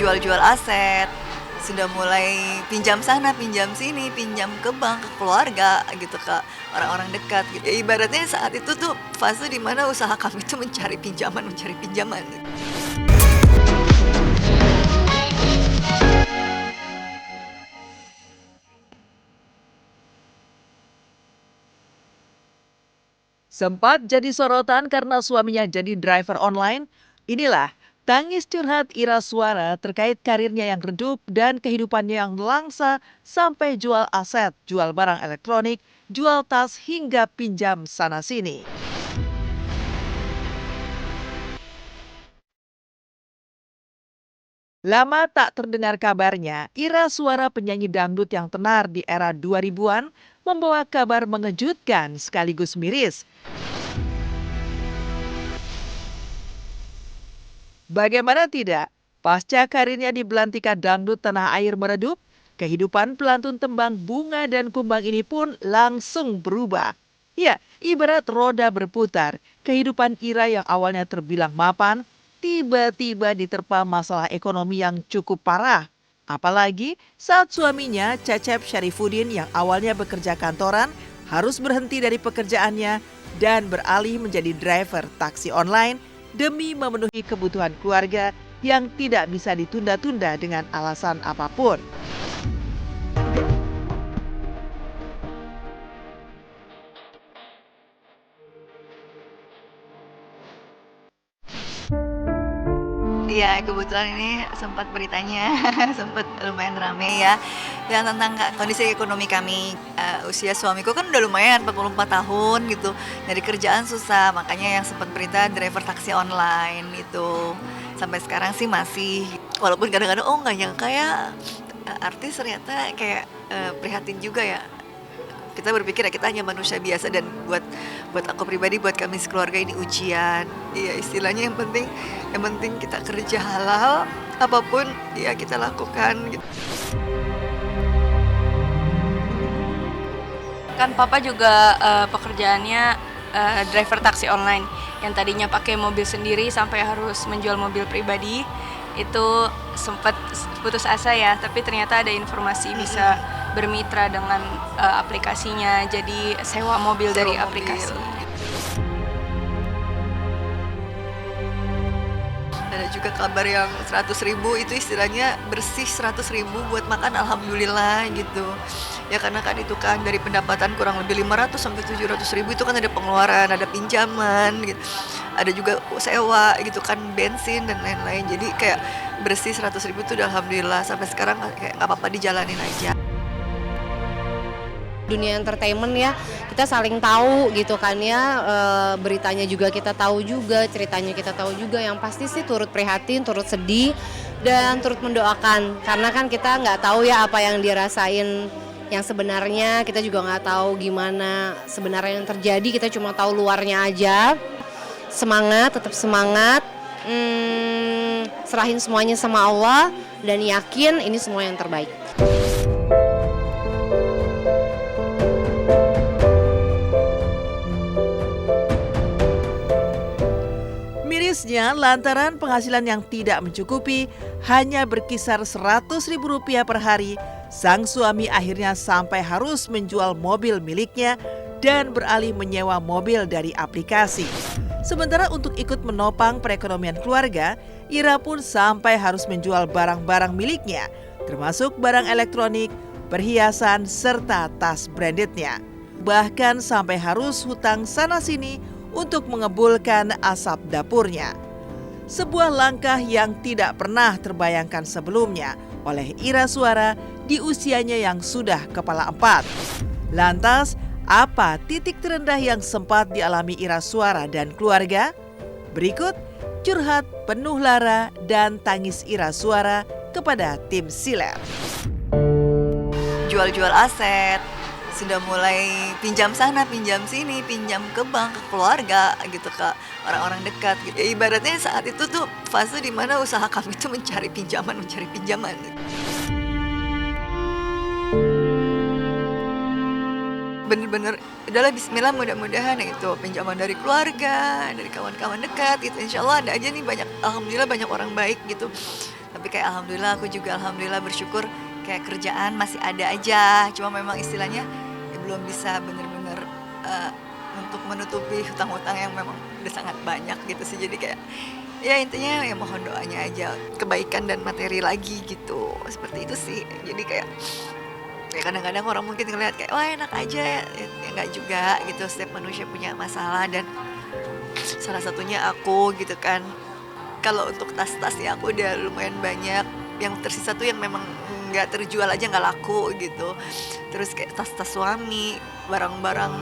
jual-jual aset, sudah mulai pinjam sana, pinjam sini, pinjam ke bank, ke keluarga gitu, ke orang-orang dekat gitu. Ya ibaratnya saat itu tuh fase di mana usaha kami tuh mencari pinjaman gitu. Sempat jadi sorotan karena suaminya jadi driver online, inilah tangis curhat Ira Suara terkait karirnya yang redup dan kehidupannya yang langsa sampai jual aset, jual barang elektronik, jual tas hingga pinjam sana-sini. Lama tak terdengar kabarnya, Ira Suara penyanyi dangdut yang tenar di era 2000-an membawa kabar mengejutkan sekaligus miris. Bagaimana tidak? Pasca karirnya di belantika dangdut tanah air meredup, kehidupan pelantun tembang Bunga dan Kumbang ini pun langsung berubah. Ya, ibarat roda berputar, kehidupan Ira yang awalnya terbilang mapan, tiba-tiba diterpa masalah ekonomi yang cukup parah. Apalagi saat suaminya Cecep Syarifuddin yang awalnya bekerja kantoran harus berhenti dari pekerjaannya dan beralih menjadi driver taksi online demi memenuhi kebutuhan keluarga yang tidak bisa ditunda-tunda dengan alasan apapun. Iya, kebetulan ini sempat beritanya, sempat lumayan rame ya, yang tentang kondisi ekonomi kami. Usia suamiku kan udah lumayan 44 tahun gitu, dari kerjaan susah, makanya yang sempat berita driver taksi online itu. Sampai sekarang sih masih, walaupun kadang-kadang nggak nyangka ya, artis ternyata kayak prihatin juga ya. Kita berpikir ya kita hanya manusia biasa, dan buat buat aku pribadi, buat kami sekeluarga ini ujian. Iya, istilahnya yang penting kita kerja halal, apapun ya kita lakukan gitu. Kan papa juga pekerjaannya driver taksi online, yang tadinya pakai mobil sendiri sampai harus menjual mobil pribadi. Itu sempat putus asa ya, tapi ternyata ada informasi bisa bermitra dengan aplikasinya, jadi sewa mobil dari Sewa aplikasi. mobil. Ada juga kabar yang 100.000 itu istilahnya bersih, 100.000 buat makan, alhamdulillah gitu. Ya karena kan itu kan dari pendapatan kurang lebih 500 sampai 700.000 itu kan ada pengeluaran, ada pinjaman gitu. Ada juga sewa gitu kan, bensin dan lain-lain. Jadi kayak bersih 100.000 itu udah alhamdulillah, sampai sekarang kayak nggak apa-apa, dijalanin aja. Dunia entertainment ya, kita saling tahu gitu kan ya, beritanya juga kita tahu juga, ceritanya kita tahu juga. Yang pasti sih turut prihatin, turut sedih, dan turut mendoakan, karena kan kita nggak tahu ya apa yang dia rasain yang sebenarnya. Kita juga nggak tahu gimana sebenarnya yang terjadi, kita cuma tahu luarnya aja. Semangat, tetap semangat, serahin semuanya sama Allah, dan yakin ini semua yang terbaik. Mirisnya lantaran penghasilan yang tidak mencukupi hanya berkisar Rp100.000 per hari, sang suami akhirnya sampai harus menjual mobil miliknya dan beralih menyewa mobil dari aplikasi. Sementara untuk ikut menopang perekonomian keluarga, Ira pun sampai harus menjual barang-barang miliknya, termasuk barang elektronik, perhiasan, serta tas brandednya. Bahkan sampai harus hutang sana-sini untuk mengebulkan asap dapurnya. Sebuah langkah yang tidak pernah terbayangkan sebelumnya oleh Ira Suara di usianya yang sudah kepala 4. Lantas, apa titik terendah yang sempat dialami Ira Suara dan keluarga? Berikut curhat penuh lara dan tangis Ira Suara kepada tim Siler. Jual-jual aset, sudah mulai pinjam sana, pinjam sini, pinjam ke bank, ke keluarga gitu, ke orang-orang dekat gitu. Ya ibaratnya saat itu tuh fase di mana usaha kami tuh mencari pinjaman gitu. Bener-bener udahlah bismillah, mudah-mudahan itu pinjaman dari keluarga, dari kawan-kawan dekat gitu. Insya Allah ada aja nih, banyak, alhamdulillah banyak orang baik gitu. Tapi kayak alhamdulillah bersyukur kayak kerjaan masih ada aja. Cuma memang istilahnya ya belum bisa bener-bener untuk menutupi hutang-hutang yang memang udah sangat banyak gitu sih. Jadi kayak ya intinya ya mohon doanya aja, kebaikan dan materi lagi gitu. Seperti itu sih. Jadi kayak ya kadang-kadang orang mungkin ngeliat kayak wah enak aja, ya enggak juga gitu. Setiap manusia punya masalah dan salah satunya aku gitu kan. Kalau untuk tas-tas ya aku udah lumayan banyak. Yang tersisa tuh yang memang nggak terjual aja, nggak laku gitu. Terus kayak tas-tas suami, barang-barang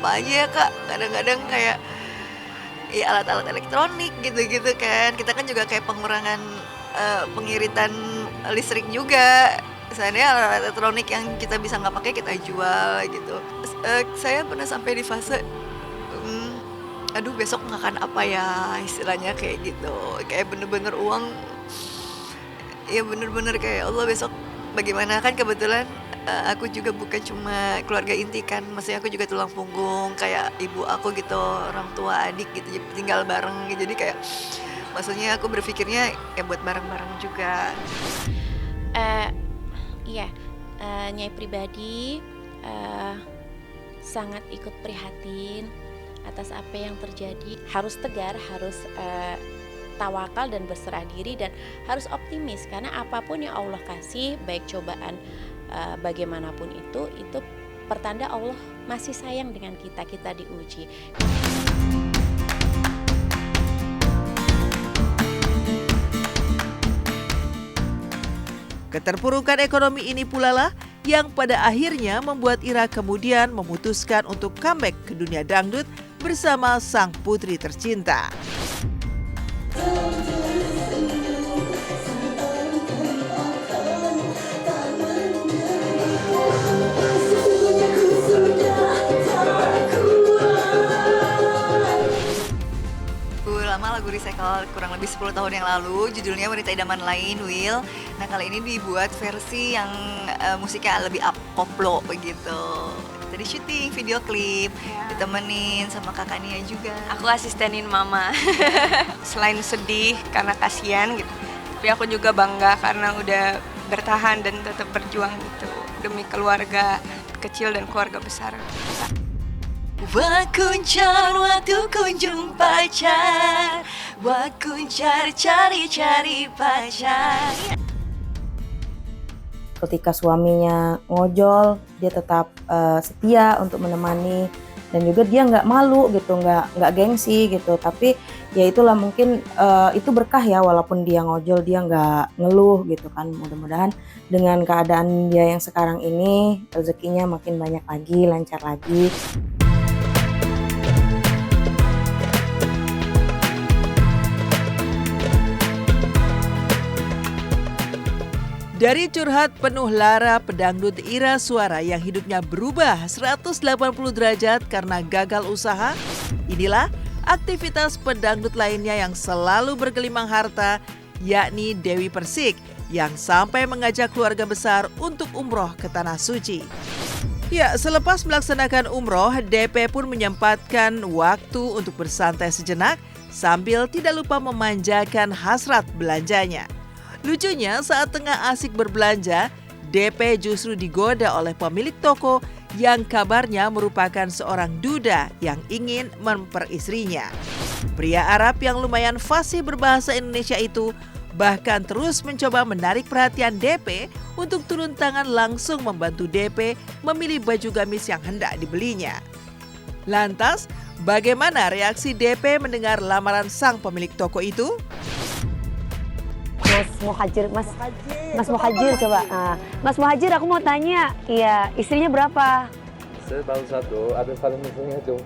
apa aja ya Kak. Kadang-kadang kayak ya alat-alat elektronik gitu-gitu kan. Kita kan juga kayak pengurangan pengiritan listrik juga. Misalnya alat elektronik yang kita bisa nggak pakai kita jual gitu. Saya pernah sampai di fase aduh besok makan apa ya, istilahnya kayak gitu. Kayak bener-bener uang, ya bener-bener kayak Allah besok bagaimana. Kan kebetulan aku juga bukan cuma keluarga inti kan, maksudnya aku juga tulang punggung kayak ibu aku gitu, orang tua adik gitu tinggal bareng gitu. Jadi kayak maksudnya aku berpikirnya ya buat bareng-bareng juga. Iya, Nyai pribadi sangat ikut prihatin atas apa yang terjadi. Harus tegar, harus tawakal dan berserah diri, dan harus optimis karena apapun yang Allah kasih, baik cobaan bagaimanapun itu pertanda Allah masih sayang dengan kita diuji. Keterpurukan ekonomi ini pula lah yang pada akhirnya membuat Ira kemudian memutuskan untuk comeback ke dunia dangdut bersama sang putri tercinta. Lama lagu recycle kurang lebih 10 tahun yang lalu, judulnya Wanita Idaman Lain, Will. Nah kali ini dibuat versi yang musiknya lebih koplo begitu. Tadi syuting video klip, ditemenin sama kakak Nia juga. Aku asistenin mama. Selain sedih karena kasihan gitu, tapi aku juga bangga karena udah bertahan dan tetap berjuang gitu demi keluarga kecil dan keluarga besar. Wakuncar waktu kunjung pacar, wakuncar cari pacar. Ketika suaminya ngojol, dia tetap setia untuk menemani, dan juga dia nggak malu gitu, nggak gengsi gitu. Tapi ya itulah mungkin itu berkah ya, walaupun dia ngojol dia nggak ngeluh gitu kan. Mudah-mudahan dengan keadaan dia yang sekarang ini rezekinya makin banyak lagi, lancar lagi. Dari curhat penuh lara pedangdut Ira Suara yang hidupnya berubah 180 derajat karena gagal usaha, inilah aktivitas pedangdut lainnya yang selalu bergelimang harta, yakni Dewi Persik yang sampai mengajak keluarga besar untuk umroh ke Tanah Suci. Ya, selepas melaksanakan umroh, DP pun menyempatkan waktu untuk bersantai sejenak sambil tidak lupa memanjakan hasrat belanjanya. Lucunya saat tengah asik berbelanja, DP justru digoda oleh pemilik toko yang kabarnya merupakan seorang duda yang ingin memperistrinya. Pria Arab yang lumayan fasih berbahasa Indonesia itu bahkan terus mencoba menarik perhatian DP untuk turun tangan langsung membantu DP memilih baju gamis yang hendak dibelinya. Lantas, bagaimana reaksi DP mendengar lamaran sang pemilik toko itu? Mas Muhajir coba. Mas Muhajir, aku mau tanya, iya istrinya berapa? Saya tahu satu, ada salon istrinya tuh.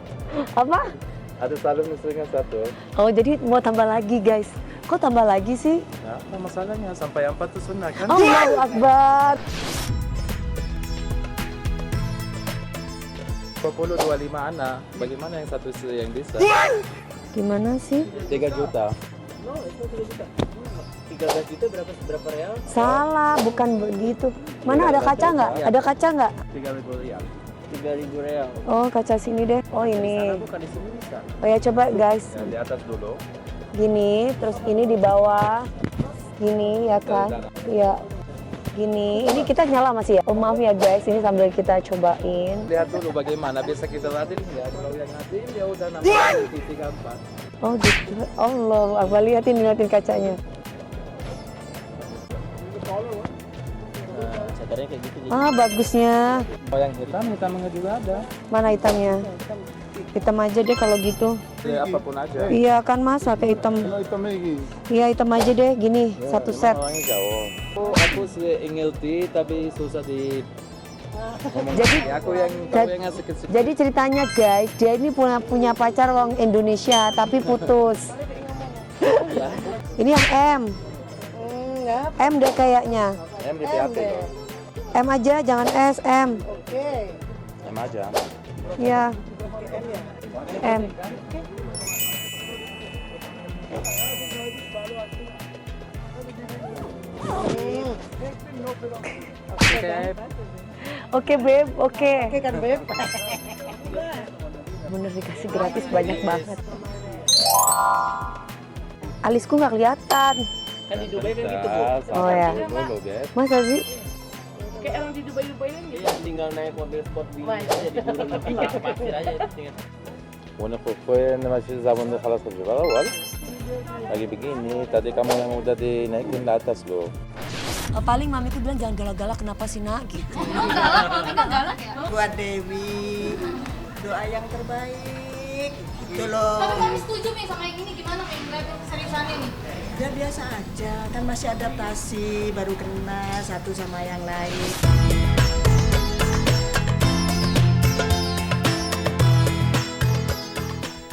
Apa? Ada salon istrinya satu. Oh jadi mau tambah lagi guys. Kok tambah lagi sih? Nah, apa masalahnya? Sampai 4 tuh sunnah kan? Allahu Akbar. 25 anak, bagaimana yang satu istri yang bisa? Gimana sih? 3 juta. 13 juta berapa real? Salah, bukan begitu. Mana ada kaca nggak? Ada kaca nggak? 3.000 real. 3.000 real. Oh kaca sini deh. Oh ini. Sana bukan di sini bisa. Oh ya coba guys. Yang di atas dulu. Gini, terus ini di bawah. Gini ya kan? Iya. Gini, ini kita nyala masih ya? Oh maaf ya guys, ini sambil kita cobain. Lihat dulu bagaimana, bisa kita latih nggak? Kalau yang latih ya udah namanya titik gampang. Oh gitu, Allah, apa liatin kacanya. Sadarnya kayak gitu. Ah bagusnya. Kalau yang hitamnya juga ada. Mana hitamnya? Hitam aja deh kalau gitu. Ya, apapun aja. Iya kan mas, pakai hitam. Hitam lagi. Iya hitam aja deh, gini satu set. Orangnya jauh. Aku sih ngerti tapi susah di ngomong. Jadi Aku yang tahu yang asik-asik. Jadi ceritanya guys, dia ini punya pacar orang Indonesia tapi putus. Ini yang M. M deh kayaknya. M di PHP. M aja, jangan S, M. M aja. Iya. M. Oke, Beb. Oke. Oke kan, Beb? Bener dikasih gratis banyak banget. Alisku nggak kelihatan. Kan di Dubai kan gitu, Bu. Oh ya. Masa sih? Kayak orang di Dubai kan gitu. Iya, tinggal naik mobil sport di aja di pasir aja itu. ونخوفين ماشي زمان دي خلاص الجبل الأول lagi begini tadi kamu yang udah dinaikin ke atas loh. Paling mamiku bilang jangan galak-galak, kenapa sih nak gitu. Galak ya? Buat Dewi, doa yang terbaik gitu loh. Tapi kami setuju nih sama yang ini, gimana nih ngeliatin keseriusannya nih? Ya biasa aja, kan masih adaptasi, baru kenal satu sama yang lain.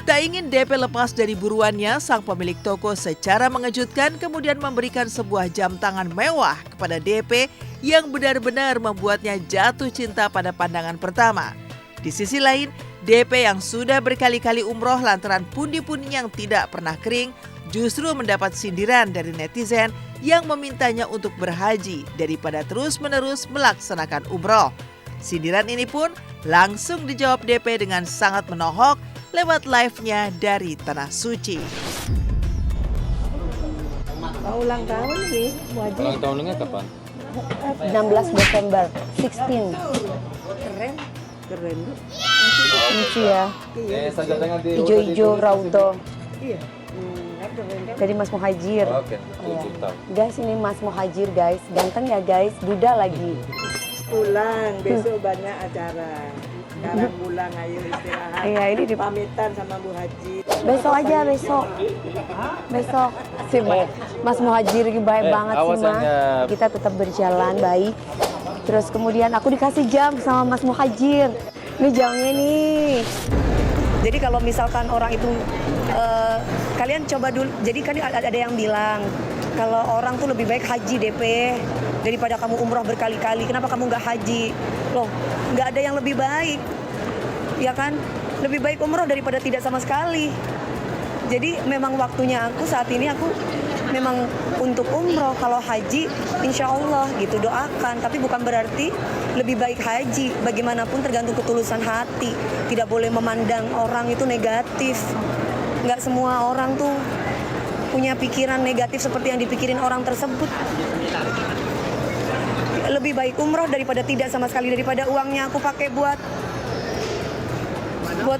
Tak ingin DP lepas dari buruannya, sang pemilik toko secara mengejutkan kemudian memberikan sebuah jam tangan mewah kepada DP yang benar-benar membuatnya jatuh cinta pada pandangan pertama. Di sisi lain, DP yang sudah berkali-kali umroh lantaran pundi-pundi yang tidak pernah kering justru mendapat sindiran dari netizen yang memintanya untuk berhaji daripada terus-menerus melaksanakan umroh. Sindiran ini pun langsung dijawab DP dengan sangat menohok lewat live-nya dari Tanah Suci. Mau ulang tahun nih, wajib. Ulang tahunnya kapan? 16 Desember, 16. Keren. Lucu ya, Sajadahnya di hijau-hijau raudo. Iya. Dari Mas Muhajir. Oke, Iya. 7 tahun. Guys, ini Mas Muhajir guys, ganteng ya guys, duda lagi. Pulang, besok banyak acara. Sekarang pulang, ayo istirahat. Iya, ini di Pamitan sama Bu Haji. besok aja besok. Besok. Si Mas Muhajir ini baik banget sih, awas Ma. ya. Kita tetap berjalan baik. Terus kemudian aku dikasih jam sama Mas Muhajir. Ini jamnya nih. Jadi kalau misalkan orang itu kalian coba dulu. Jadi kan ada yang bilang kalau orang tuh lebih baik haji DP daripada kamu umroh berkali-kali. Kenapa kamu nggak haji? Loh, nggak ada yang lebih baik, ya kan? Lebih baik umroh daripada tidak sama sekali. Jadi memang waktunya aku saat ini aku memang untuk umroh. Kalau haji, insya Allah gitu doakan. Tapi bukan berarti lebih baik haji. Bagaimanapun tergantung ketulusan hati. Tidak boleh memandang orang itu negatif. Nggak semua orang tuh punya pikiran negatif seperti yang dipikirin orang tersebut. Lebih baik umroh daripada tidak sama sekali, daripada uangnya aku pakai buat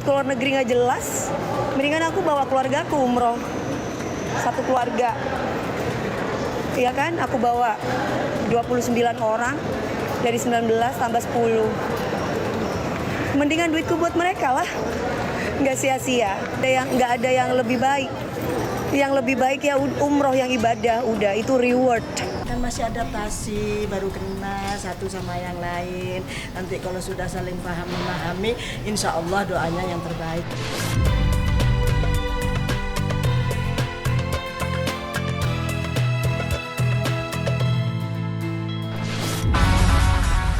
keluar negeri nggak jelas. Mendingan aku bawa keluarga aku umroh, satu keluarga, ya kan? Aku bawa 29 orang dari 19 tambah 10. Mendingan duitku buat mereka lah, nggak sia-sia. Nggak ada yang lebih baik. Yang lebih baik ya umroh yang ibadah, udah itu reward. Kan masih adaptasi, baru kenal satu sama yang lain. Nanti kalau sudah saling paham memahami, insya Allah doanya yang terbaik.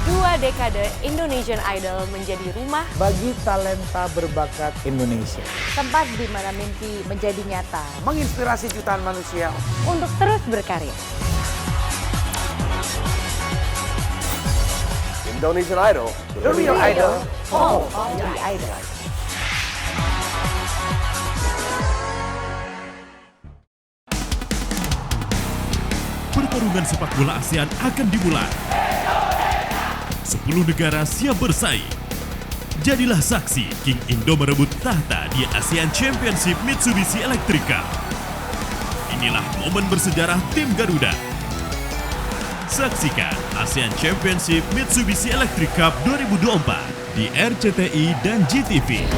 Dua dekade Indonesian Idol menjadi rumah bagi talenta berbakat Indonesia. tempat di mana mimpi menjadi nyata Menginspirasi jutaan manusia untuk terus berkarya. Indonesian Idol, the real idol, Oh, the idol. pertarungan sepak bola ASEAN akan dimulai. 10 negara siap bersaing. Jadilah saksi King Indo merebut tahta di ASEAN Championship Mitsubishi Electric Cup. Inilah momen bersejarah tim Garuda. Saksikan ASEAN Championship Mitsubishi Electric Cup 2024 di RCTI dan GTV.